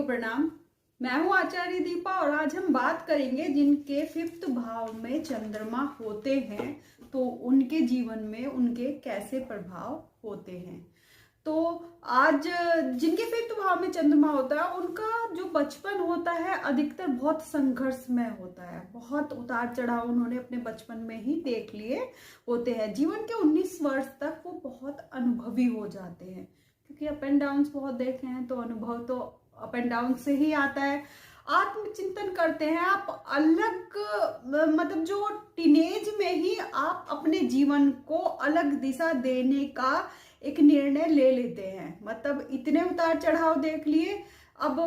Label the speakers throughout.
Speaker 1: प्रणाम। मैं हूँ आचार्य दीपा और आज हम बात करेंगे जिनके 5th भाव में चंद्रमा होते हैं तो उनके जीवन में उनके कैसे प्रभाव होते हैं। तो आज जिनके 5th भाव में चंद्रमा होता है उनका जो बचपन होता है अधिकतर बहुत संघर्षमय होता है। बहुत उतार चढ़ाव उन्होंने अपने बचपन में ही देख लिए होते हैं। जीवन के 19 वर्ष तक वो बहुत अनुभवी हो जाते हैं क्योंकि अप एंड डाउन बहुत देखे हैं तो अनुभव तो अप एंड डाउन से ही आता है। आत्मचिंतन करते हैं आप अलग, मतलब जो टीनेज में ही आप अपने जीवन को अलग दिशा देने का एक निर्णय ले लेते हैं। मतलब इतने उतार चढ़ाव देख लिए। अब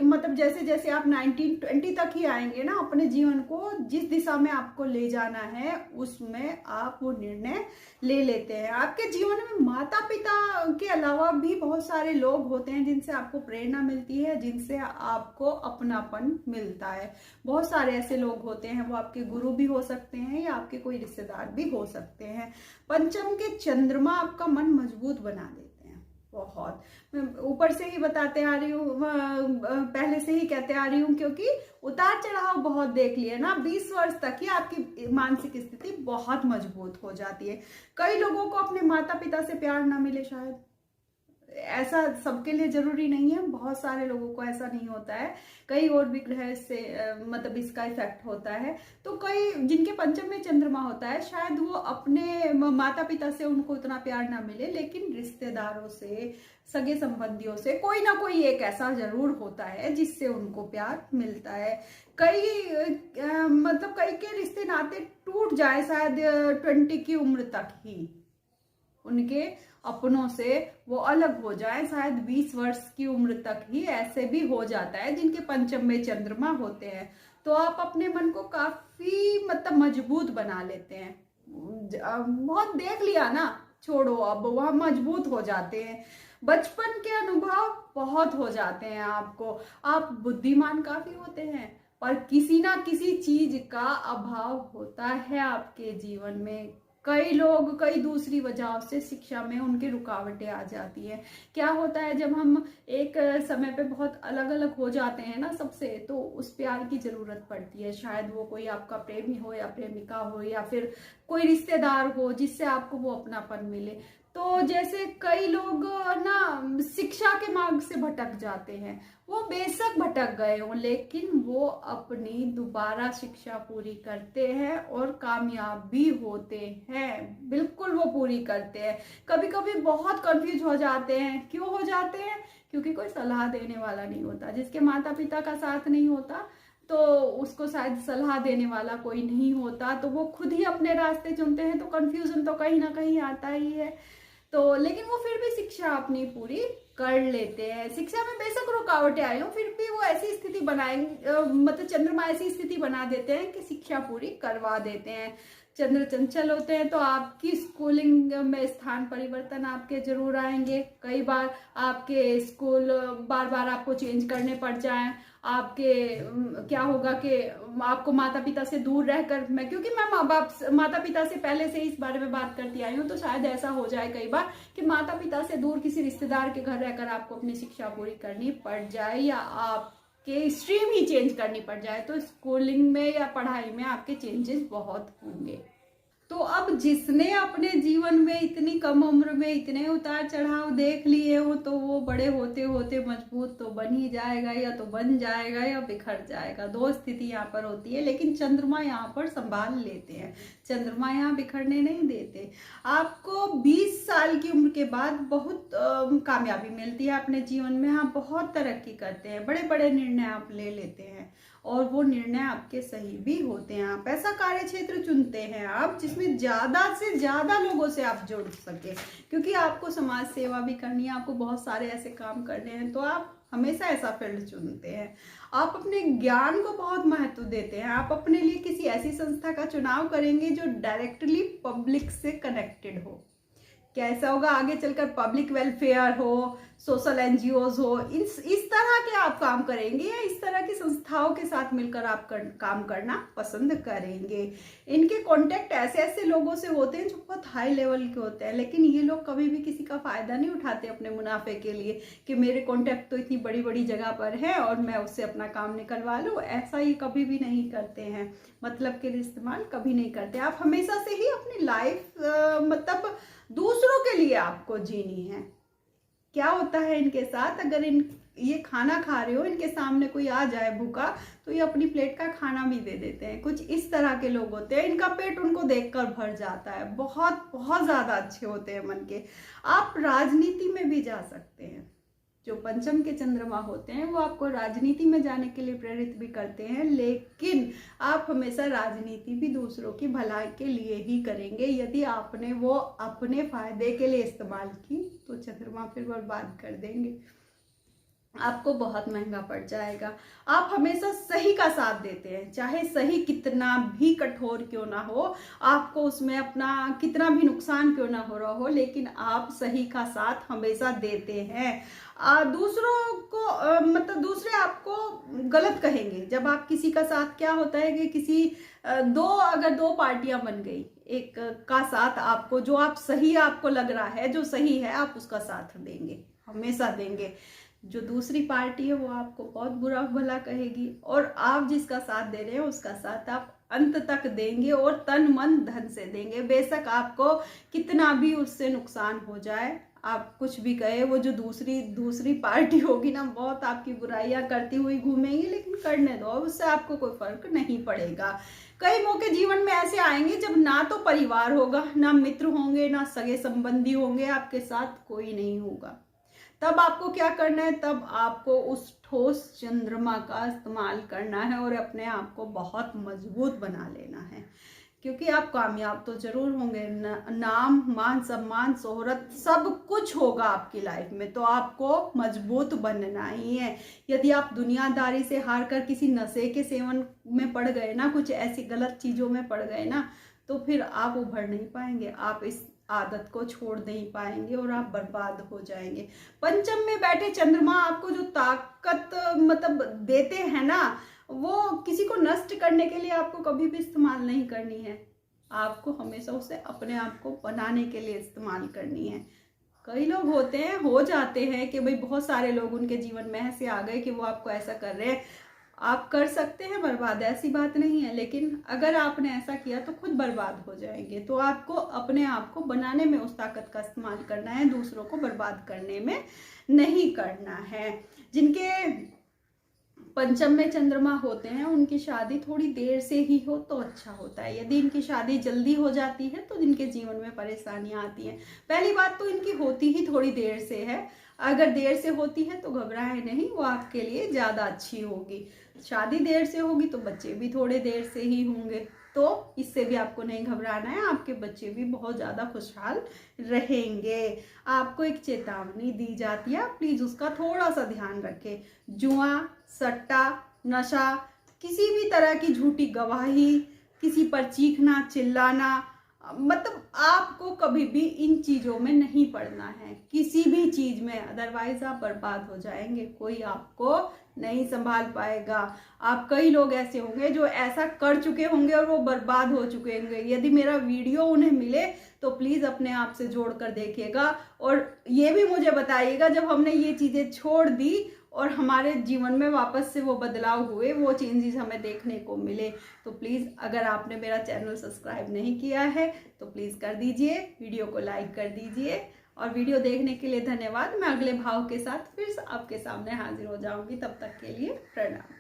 Speaker 1: मतलब जैसे जैसे आप 19-20 तक ही आएंगे ना, अपने जीवन को जिस दिशा में आपको ले जाना है उसमें आप वो निर्णय ले लेते हैं। आपके जीवन में माता पिता के अलावा भी बहुत सारे लोग होते हैं जिनसे आपको प्रेरणा मिलती है, जिनसे आपको अपनापन मिलता है। बहुत सारे ऐसे लोग होते हैं, वो आपके गुरु भी हो सकते हैं या आपके कोई रिश्तेदार भी हो सकते हैं। पंचम के चंद्रमा आपका मन मजबूत बना देते हैं। बहुत मैं ऊपर से ही बताते आ रही हूँ, पहले से ही कहते आ रही हूँ क्योंकि उतार चढ़ाव बहुत देख लिए ना। 20 वर्ष तक ही आपकी मानसिक स्थिति बहुत मजबूत हो जाती है। कई लोगों को अपने माता पिता से प्यार ना मिले, शायद ऐसा सबके लिए जरूरी नहीं है, बहुत सारे लोगों को ऐसा नहीं होता है। कई और भी ग्रह से मतलब इसका इफेक्ट होता है। तो कई जिनके पंचम में चंद्रमा होता है शायद वो अपने माता पिता से उनको उतना प्यार ना मिले, लेकिन रिश्तेदारों से, सगे संबंधियों से कोई ना कोई एक ऐसा जरूर होता है जिससे उनको प्यार मिलता है। मतलब कई के रिश्ते नाते टूट जाए शायद 20 की उम्र तक ही, उनके अपनों से वो अलग हो जाए शायद 20 वर्ष की उम्र तक ही, ऐसे भी हो जाता है जिनके पंचम में चंद्रमा होते हैं। तो आप अपने मन को काफी मतलब मजबूत बना लेते हैं। बहुत देख लिया ना, छोड़ो, अब वह मजबूत हो जाते हैं। बचपन के अनुभव बहुत हो जाते हैं आपको। आप बुद्धिमान काफी होते हैं पर किसी ना किसी चीज का अभाव होता है आपके जीवन में। कई लोग कई दूसरी वजहों से शिक्षा में उनकी रुकावटें आ जाती है। क्या होता है जब हम एक समय पे बहुत अलग अलग हो जाते हैं ना सबसे, तो उस प्यार की जरूरत पड़ती है। शायद वो कोई आपका प्रेमी हो या प्रेमिका हो या फिर कोई रिश्तेदार हो जिससे आपको वो अपनापन मिले। तो जैसे कई लोग ना शिक्षा के मार्ग से भटक जाते हैं, वो बेशक भटक गए हों लेकिन वो अपनी दोबारा शिक्षा पूरी करते हैं और कामयाब भी होते हैं। बिल्कुल वो पूरी करते हैं। कभी कभी बहुत कंफ्यूज हो जाते हैं। क्यों हो जाते हैं? क्योंकि कोई सलाह देने वाला नहीं होता। जिसके माता पिता का साथ नहीं होता तो उसको शायद सलाह देने वाला कोई नहीं होता, तो वो खुद ही अपने रास्ते चुनते हैं। तो कंफ्यूजन तो कहीं ना कहीं आता ही है। तो लेकिन वो फिर भी शिक्षा अपनी पूरी कर लेते हैं। शिक्षा में बेशक रुकावटें आई हो फिर भी वो ऐसी स्थिति बनाएंगे, मतलब चंद्रमा ऐसी स्थिति बना देते हैं कि शिक्षा पूरी करवा देते हैं। चंद्र चंचल होते हैं तो आपकी स्कूलिंग में स्थान परिवर्तन आपके जरूर आएंगे। कई बार आपके स्कूल बार बार आपको चेंज करने पड़ जाएं। आपके क्या होगा कि आपको माता पिता से दूर रहकर, क्योंकि मैं माता पिता से पहले से इस बारे में बात करती आई हूँ, तो शायद ऐसा हो जाए कई बार कि माता पिता से दूर किसी रिश्तेदार के घर रहकर आपको अपनी शिक्षा पूरी करनी पड़ जाए या आपके स्ट्रीम ही चेंज करनी पड़ जाए। तो स्कूलिंग में या पढ़ाई में आपके चेंजेस बहुत होंगे। तो अब जिसने अपने जीवन में इतनी कम उम्र में इतने उतार चढ़ाव देख लिए हो तो वो बड़े होते होते मजबूत तो बन ही जाएगा, या तो बन जाएगा या बिखर जाएगा। दो स्थिति यहाँ पर होती है, लेकिन चंद्रमा यहाँ पर संभाल लेते हैं। चंद्रमा यहाँ बिखरने नहीं देते। आपको 20 साल की उम्र के बाद बहुत कामयाबी मिलती है अपने जीवन में। आप बहुत तरक्की करते हैं, बड़े बड़े निर्णय आप ले लेते हैं और वो निर्णय आपके सही भी होते हैं। आप ऐसा कार्य क्षेत्र चुनते हैं आप जिसमें ज्यादा से ज्यादा लोगों से आप जुड़ सके, क्योंकि आपको समाज सेवा भी करनी है, आपको बहुत सारे ऐसे काम करने हैं, तो आप हमेशा ऐसा फील्ड चुनते हैं। आप अपने ज्ञान को बहुत महत्व देते हैं। आप अपने लिए किसी ऐसी संस्था का चुनाव करेंगे जो डायरेक्टली पब्लिक से कनेक्टेड हो। कैसा होगा आगे चलकर, पब्लिक वेलफेयर हो, सोशल एनजीओज हो, इस तरह के आप काम करेंगे या इस तरह की संस्थाओं के साथ मिलकर आप काम करना पसंद करेंगे। इनके कांटेक्ट ऐसे ऐसे लोगों से होते हैं जो बहुत हाई लेवल के होते हैं, लेकिन ये लोग कभी भी किसी का फायदा नहीं उठाते अपने मुनाफे के लिए कि मेरे कांटेक्ट तो इतनी बड़ी बड़ी जगह पर है और मैं उससे अपना काम निकलवा लूँ। ऐसा ये कभी भी नहीं करते हैं, मतलब के लिए इस्तेमाल कभी नहीं करते। आप हमेशा से ही अपनी लाइफ मतलब दूसरों के लिए आपको जीनी है। क्या होता है इनके साथ, अगर ये खाना खा रहे हो, इनके सामने कोई आ जाए भूखा तो ये अपनी प्लेट का खाना भी दे देते हैं। कुछ इस तरह के लोग होते हैं, इनका पेट उनको देखकर भर जाता है। बहुत बहुत ज्यादा अच्छे होते हैं मन के। आप राजनीति में भी जा सकते हैं। जो पंचम के चंद्रमा होते हैं वो आपको राजनीति में जाने के लिए प्रेरित भी करते हैं, लेकिन आप हमेशा राजनीति भी दूसरों की भलाई के लिए ही करेंगे। यदि आपने वो अपने फायदे के लिए इस्तेमाल की तो चंद्रमा फिर बर्बाद कर देंगे, आपको बहुत महंगा पड़ जाएगा। आप हमेशा सही का साथ देते हैं, चाहे सही कितना भी कठोर क्यों ना हो, आपको उसमें अपना कितना भी नुकसान क्यों ना हो रहा हो, लेकिन आप सही का साथ हमेशा देते हैं। दूसरों को मतलब दूसरे आपको गलत कहेंगे जब आप किसी का साथ। क्या होता है कि किसी अगर दो पार्टियां बन गई, एक का साथ आपको, जो आप सही आपको लग रहा है, जो सही है, आप उसका साथ देंगे, हमेशा देंगे। जो दूसरी पार्टी है वो आपको बहुत बुरा भला कहेगी, और आप जिसका साथ दे रहे हैं उसका साथ आप अंत तक देंगे और तन मन धन से देंगे। बेशक आपको कितना भी उससे नुकसान हो जाए, आप कुछ भी कहे, वो जो दूसरी पार्टी होगी ना, बहुत आपकी बुराइयां करती हुई घूमेंगी, लेकिन करने दो, उससे आपको कोई फर्क नहीं पड़ेगा। कई मौके जीवन में ऐसे आएंगे जब ना तो परिवार होगा, ना मित्र होंगे, ना सगे संबंधी होंगे, आपके साथ कोई नहीं होगा। तब आपको क्या करना है, तब आपको उस ठोस चंद्रमा का इस्तेमाल करना है और अपने आप को बहुत मजबूत बना लेना है, क्योंकि आप कामयाब तो जरूर होंगे। नाम, मान सम्मान, शोहरत सब कुछ होगा आपकी लाइफ में, तो आपको मजबूत बनना ही है। यदि आप दुनियादारी से हार कर किसी नशे के सेवन में पड़ गए ना, कुछ ऐसी गलत चीजों में पड़ गए ना, तो फिर आप उभर नहीं पाएंगे, आप इस आदत को छोड़ नहीं पाएंगे और आप बर्बाद हो जाएंगे। पंचम में बैठे चंद्रमा आपको जो ताकत मतलब देते हैं ना, वो किसी को नष्ट करने के लिए आपको कभी भी इस्तेमाल नहीं करनी है, आपको हमेशा उसे अपने आप को बनाने के लिए इस्तेमाल करनी है। कई लोग होते हैं, हो जाते हैं कि भाई बहुत सारे लोग उनके जीवन में ऐसे आ गए कि वो आपको ऐसा कर रहे हैं, आप कर सकते हैं बर्बाद, ऐसी बात नहीं है, लेकिन अगर आपने ऐसा किया तो खुद बर्बाद हो जाएंगे। तो आपको अपने आप को बनाने में उस ताकत का इस्तेमाल करना है, दूसरों को बर्बाद करने में नहीं करना है। जिनके पंचम में चंद्रमा होते हैं उनकी शादी थोड़ी देर से ही हो तो अच्छा होता है। यदि इनकी शादी जल्दी हो जाती है तो इनके जीवन में परेशानियां आती हैं। पहली बात तो इनकी होती ही थोड़ी देर से है, अगर देर से होती है तो घबराए नहीं, वो आपके लिए ज्यादा अच्छी होगी। शादी देर से होगी तो बच्चे भी थोड़े देर से ही होंगे, तो इससे भी आपको नहीं घबराना है, आपके बच्चे भी बहुत ज्यादा खुशहाल रहेंगे। आपको एक चेतावनी दी जाती है, प्लीज उसका थोड़ा सा ध्यान रखें। जुआ, सट्टा, नशा, किसी भी तरह की झूठी गवाही, किसी पर चीखना चिल्लाना, मतलब आपको कभी भी इन चीजों में नहीं पड़ना है, किसी भी चीज में, अदरवाइज आप बर्बाद हो जाएंगे, कोई आपको नहीं संभाल पाएगा। आप कई लोग ऐसे होंगे जो ऐसा कर चुके होंगे और वो बर्बाद हो चुके होंगे। यदि मेरा वीडियो उन्हें मिले तो प्लीज अपने आप से जोड़ कर देखिएगा और ये भी मुझे बताइएगा जब हमने ये चीजें छोड़ दी और हमारे जीवन में वापस से वो बदलाव हुए, वो चेंजेस हमें देखने को मिले। तो प्लीज़ अगर आपने मेरा चैनल सब्सक्राइब नहीं किया है तो प्लीज़ कर दीजिए, वीडियो को लाइक कर दीजिए और वीडियो देखने के लिए धन्यवाद। मैं अगले भाव के साथ फिर आपके सामने हाजिर हो जाऊंगी, तब तक के लिए प्रणाम।